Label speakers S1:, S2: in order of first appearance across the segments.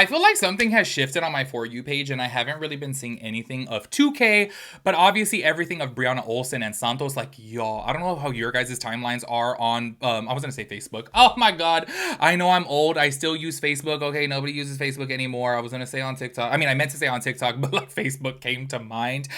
S1: I feel like something has shifted on my For You page and I haven't really been seeing anything of 2K, but obviously everything of Brianna Olsen and Santos, like, y'all, I don't know how your guys' timelines are on, I was gonna say Facebook. Oh my God. I know I'm old. I still use Facebook. Okay, nobody uses Facebook anymore. I was gonna say on TikTok. I mean, I meant to say on TikTok, but like Facebook came to mind.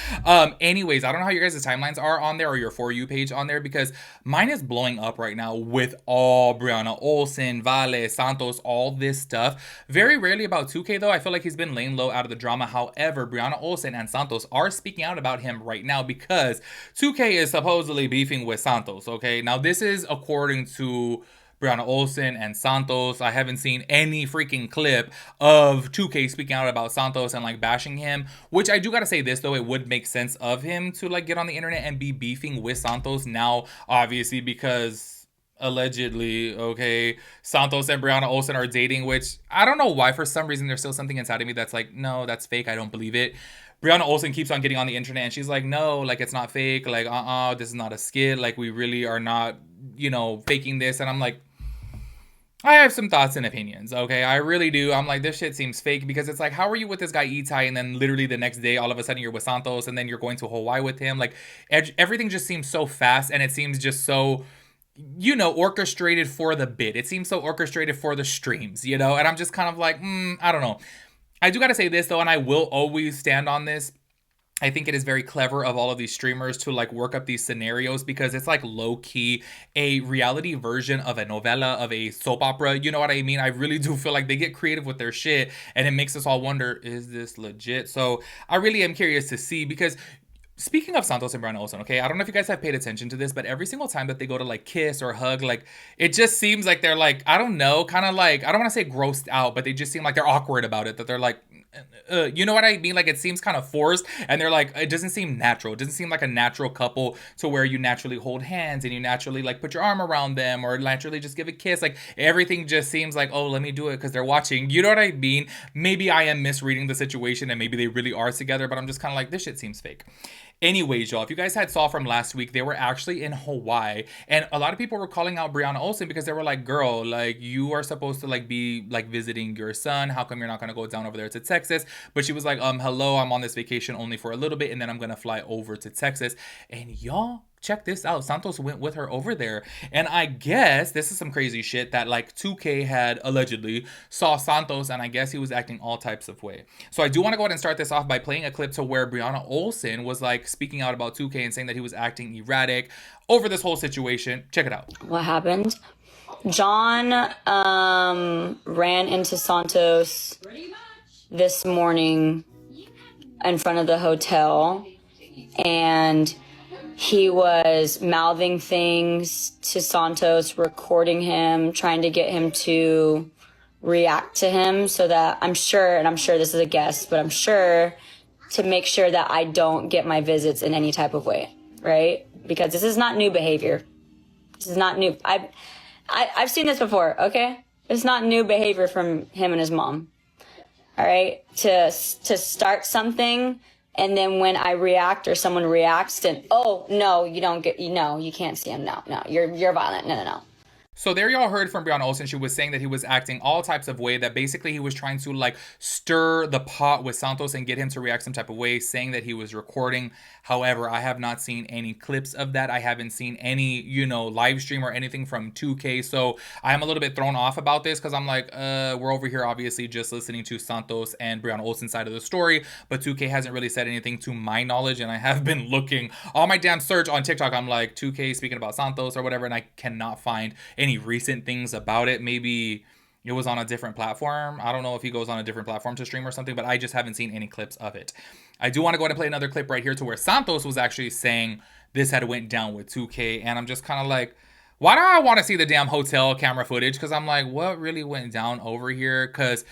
S1: Anyways, I don't know how your guys' timelines are on there or your For You page on there because mine is blowing up right now with all Brianna Olsen, Vale, Santos, all this stuff. Very rarely about 2K though. I feel like he's been laying low out of the drama. However, Brianna Olsen and Santos are speaking out about him right now because 2K is supposedly beefing with Santos. Okay, now this is according to Brianna Olsen and Santos. I haven't seen any freaking clip of 2K speaking out about Santos and like bashing him, which I do gotta say this though, it would make sense of him to like get on the internet and be beefing with Santos now, obviously, because allegedly, okay, Santos and Brianna Olsen are dating, which I don't know why. For some reason, there's still something inside of me that's like, no, that's fake. I don't believe it. Brianna Olsen keeps on getting on the internet and she's like, no, like it's not fake. Like, this is not a skit. Like, we really are not, faking this. And I'm like, I have some thoughts and opinions, okay? I really do. I'm like, this shit seems fake because it's like, how are you with this guy Itai and then literally the next day, all of a sudden you're with Santos and then you're going to Hawaii with him? Like, everything just seems so fast and it seems just so, orchestrated for the bit. It seems so orchestrated for the streams, And I'm just kind of like, I don't know. I do gotta say this though, and I will always stand on this. I think it is very clever of all of these streamers to like work up these scenarios because it's like low key a reality version of a novella, of a soap opera. You know what I mean? I really do feel like they get creative with their shit and it makes us all wonder, is this legit? So I really am curious to see because speaking of Santos and Brianna Olsen, okay, I don't know if you guys have paid attention to this, but every single time that they go to like kiss or hug, like it just seems like they're like, I don't know, kind of like, I don't want to say grossed out, but they just seem like they're awkward about it, that they're like, you know what I mean? Like it seems kind of forced and they're like, it doesn't seem natural. It doesn't seem like a natural couple to where you naturally hold hands and you naturally like put your arm around them or naturally just give a kiss. Like everything just seems like, oh, let me do it because they're watching. You know what I mean? Maybe I am misreading the situation and maybe they really are together, but I'm just kind of like, this shit seems fake. Anyways, y'all, if you guys had saw from last week, they were actually in Hawaii and a lot of people were calling out Brianna Olsen because they were like, girl, like you are supposed to like be like visiting your son. How come you're not going to go down over there to Texas? But she was like, hello, I'm on this vacation only for a little bit and then I'm going to fly over to Texas. And y'all, check this out. Santos went with her over there. And I guess this is some crazy shit that like 2K had allegedly saw Santos and I guess he was acting all types of way. So I do want to go ahead and start this off by playing a clip to where Brianna Olsen was like speaking out about 2K and saying that he was acting erratic over this whole situation. Check it out.
S2: What happened? John ran into Santos this morning in front of the hotel and he was mouthing things to Santos, recording him, trying to get him to react to him so that I'm sure this is a guess, but I'm sure to make sure that I don't get my visits in any type of way, right? Because this is not new behavior. This is not new. I've seen this before, okay? It's not new behavior from him and his mom, all right? To start something and then when I react or someone reacts, then, oh, no, you don't get, no, you can't see him. No, you're violent. No.
S1: So there y'all heard from Brianna Olsen. She was saying that he was acting all types of way, that basically he was trying to like stir the pot with Santos and get him to react some type of way, saying that he was recording. However, I have not seen any clips of that. I haven't seen any, live stream or anything from 2K. So I am a little bit thrown off about this because I'm like, we're over here obviously just listening to Santos and Brianna Olsen's side of the story, but 2K hasn't really said anything to my knowledge. And I have been looking on my damn search on TikTok. I'm like 2K speaking about Santos or whatever, and I cannot find any recent things about it. Maybe it was on a different platform. I don't know if he goes on a different platform to stream or something, but I just haven't seen any clips of it. I do want to go ahead and play another clip right here to where Santos was actually saying this had went down with 2K, and I'm just kind of like, why do I want to see the damn hotel camera footage? Because I'm like, what really went down over here? Because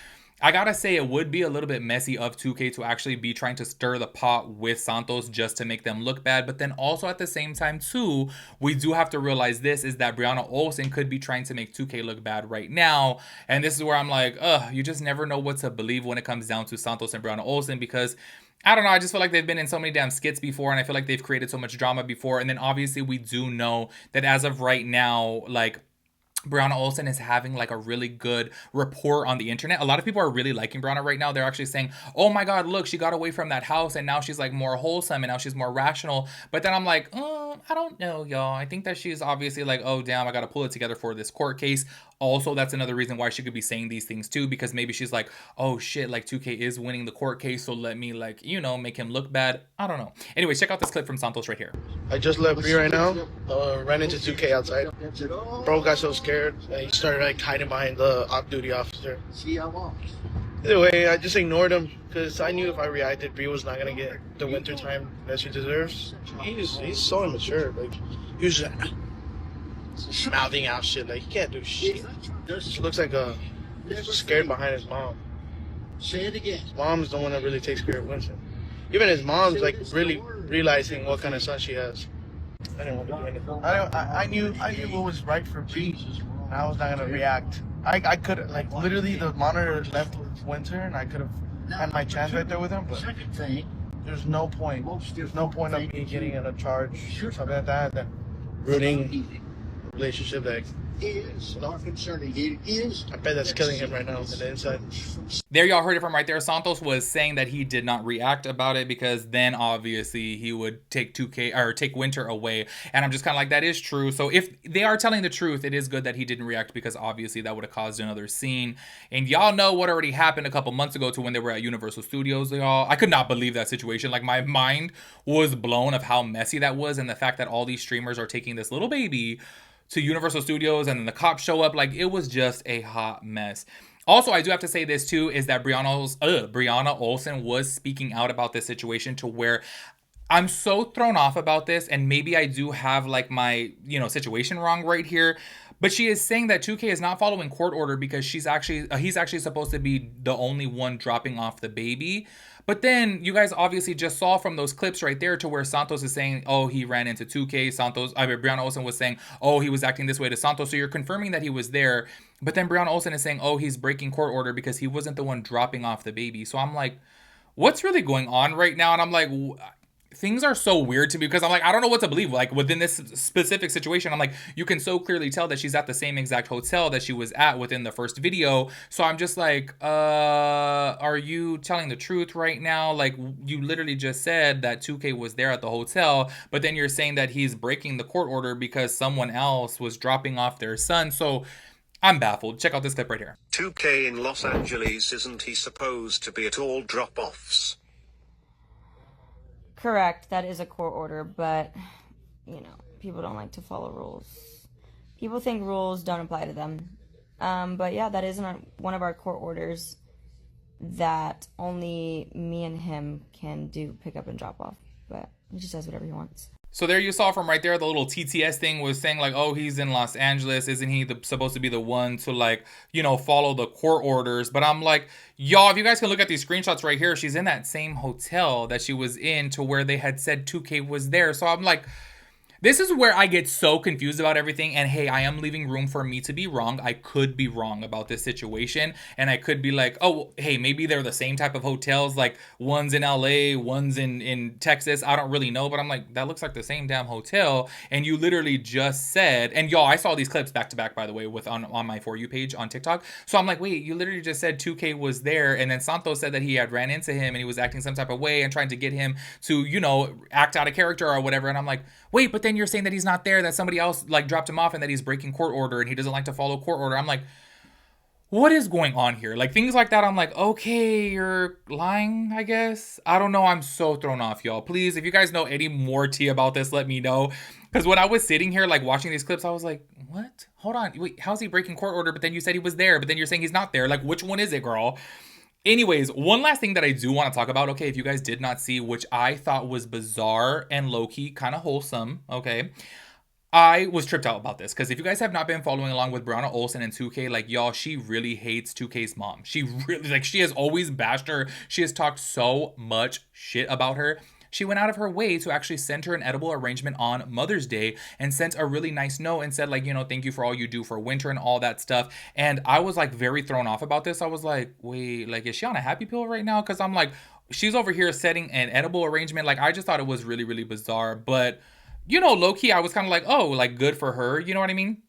S1: I gotta say, it would be a little bit messy of 2K to actually be trying to stir the pot with Santos just to make them look bad. But then also at the same time, too, we do have to realize this is that Brianna Olsen could be trying to make 2K look bad right now. And this is where I'm like, you just never know what to believe when it comes down to Santos and Brianna Olsen because I don't know, I just feel like they've been in so many damn skits before and I feel like they've created so much drama before. And then obviously we do know that as of right now, like, Brianna Olsen is having like a really good rapport on the internet. A lot of people are really liking Brianna right now. They're actually saying, oh my God, look, she got away from that house and now she's like more wholesome and now she's more rational. But then I'm like, I don't know, y'all. I think that she's obviously like, oh, damn, I got to pull it together for this court case. Also, that's another reason why she could be saying these things too, because maybe she's like, oh shit, like 2K is winning the court case, so let me like, make him look bad. I don't know. Anyway, check out this clip from Santos right here.
S3: I just left Bree right now. Ran into 2K outside. Bro got so scared that he started like hiding behind the off-duty officer. Either way, I just ignored him because I knew if I reacted, Bree was not gonna get the winter time that she deserves. He's so immature. Like he was just mouthing out shit. Like he can't do shit. He looks like scared behind his mom.
S4: Say it again.
S3: His mom's the one that really takes care of Winston. Even his mom's like really realizing what kind of son she has. I didn't want to do anything. I knew what was right for Bree, and I was not gonna react. I could like literally the monitor left with Winter, and I could have had my chance right there with him. But
S4: Second thing,
S3: there's no point. There's no point of me getting in a charge or something like that. Then ruining a relationship that
S4: is not concerning. It is.
S3: I bet that's killing him right now on the inside.
S1: There, y'all heard it from right there. Santos was saying that he did not react about it because then obviously he would take 2K or take Winter away. And I'm just kind of like, that is true. So if they are telling the truth, it is good that he didn't react because obviously that would have caused another scene. And y'all know what already happened a couple months ago to when they were at Universal Studios, y'all. I could not believe that situation. Like my mind was blown of how messy that was and the fact that all these streamers are taking this little baby to Universal Studios and then the cops show up. Like it was just a hot mess. Also, I do have to say this too, is that Brianna Olsen was speaking out about this situation to where I'm so thrown off about this, and maybe I do have like my, situation wrong right here. But she is saying that 2K is not following court order because he's actually supposed to be the only one dropping off the baby. But then you guys obviously just saw from those clips right there to where Santos is saying, oh, he ran into 2K. Brianna Olsen was saying, oh, he was acting this way to Santos. So you're confirming that he was there. But then Brianna Olsen is saying, oh, he's breaking court order because he wasn't the one dropping off the baby. So I'm like, what's really going on right now? And I'm like, things are so weird to me because I'm like, I don't know what to believe. Like within this specific situation, I'm like, you can so clearly tell that she's at the same exact hotel that she was at within the first video. So I'm just like, are you telling the truth right now? Like you literally just said that 2K was there at the hotel, but then you're saying that he's breaking the court order because someone else was dropping off their son. So I'm baffled. Check out this clip right here.
S5: 2K in Los Angeles, isn't he supposed to be at all drop-offs?
S2: Correct, that is a court order, but, people don't like to follow rules. People think rules don't apply to them. But yeah, that isn't one of our court orders that only me and him can do pick up and drop off. But he just does whatever he wants.
S1: So there you saw from right there, the little TTS thing was saying like, oh, he's in Los Angeles. Isn't he supposed to be the one to like, follow the court orders? But I'm like, y'all, if you guys can look at these screenshots right here, she's in that same hotel that she was in to where they had said 2K was there. So I'm like, this is where I get so confused about everything. And hey, I am leaving room for me to be wrong. I could be wrong about this situation. And I could be like, oh, hey, maybe they're the same type of hotels. Like one's in LA, one's in Texas. I don't really know. But I'm like, that looks like the same damn hotel. And you literally just said, and y'all, I saw these clips back to back, by the way, on my For You page on TikTok. So I'm like, wait, you literally just said 2K was there. And then Santos said that he had ran into him and he was acting some type of way and trying to get him to, act out of character or whatever. And I'm like, wait, but then you're saying that he's not there, that somebody else like dropped him off and that he's breaking court order and he doesn't like to follow court order. I'm like, what is going on here? Like things like that. I'm like, okay, you're lying, I guess. I don't know. I'm so thrown off, y'all. Please, if you guys know any more tea about this, let me know. Because when I was sitting here like watching these clips, I was like, what? Hold on. Wait, how's he breaking court order? But then you said he was there, but then you're saying he's not there. Like, which one is it, girl? Anyways, one last thing that I do want to talk about, okay, if you guys did not see, which I thought was bizarre and low-key kind of wholesome, okay, I was tripped out about this, because if you guys have not been following along with Brianna Olsen and 2K, like, y'all, she really hates 2K's mom. She really, like, she has always bashed her. She has talked so much shit about her. She went out of her way to actually send her an edible arrangement on Mother's Day and sent a really nice note and said, like, thank you for all you do for Winter and all that stuff. And I was like very thrown off about this. I was like, wait, like, is she on a happy pill right now? Because I'm like, she's over here setting an edible arrangement. Like, I just thought it was really, really bizarre. But, low key, I was kind of like, oh, like, good for her. You know what I mean?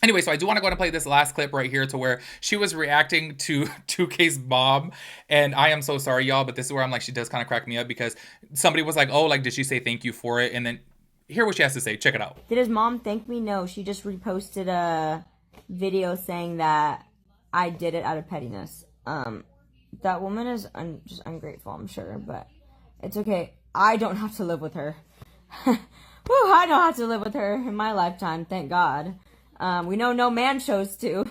S1: Anyway, so I do want to go ahead and play this last clip right here to where she was reacting to 2K's mom. And I am so sorry, y'all, but this is where I'm like, she does kind of crack me up because somebody was like, oh, like, did she say thank you for it? And then hear what she has to say. Check it out.
S6: Did his mom thank me? No, she just reposted a video saying that I did it out of pettiness. That woman is just ungrateful, I'm sure, but it's okay. I don't have to live with her. Whew, I don't have to live with her in my lifetime, thank God. We know no man chose to.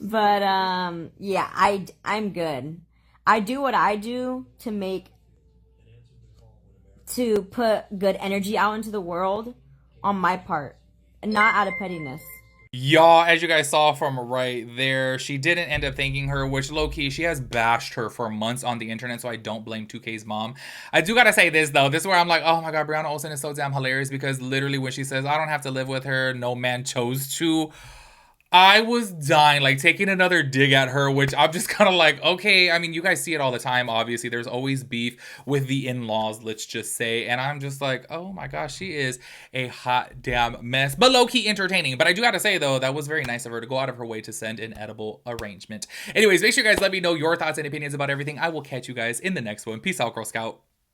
S6: But, yeah, I'm good. I do what I do to put good energy out into the world on my part, and not out of pettiness.
S1: Y'all, as you guys saw from right there, she didn't end up thanking her, which low-key, she has bashed her for months on the internet, so I don't blame 2K's mom. I do gotta say this, though. This is where I'm like, oh my god, Brianna Olsen is so damn hilarious, because literally when she says, I don't have to live with her, no man chose to, I was dying, like, taking another dig at her, which I'm just kind of like, okay, I mean, you guys see it all the time, obviously. There's always beef with the in-laws, let's just say. And I'm just like, oh my gosh, she is a hot damn mess. But low-key entertaining. But I do gotta say, though, that was very nice of her to go out of her way to send an edible arrangement. Anyways, make sure you guys let me know your thoughts and opinions about everything. I will catch you guys in the next one. Peace out, Girl Scout.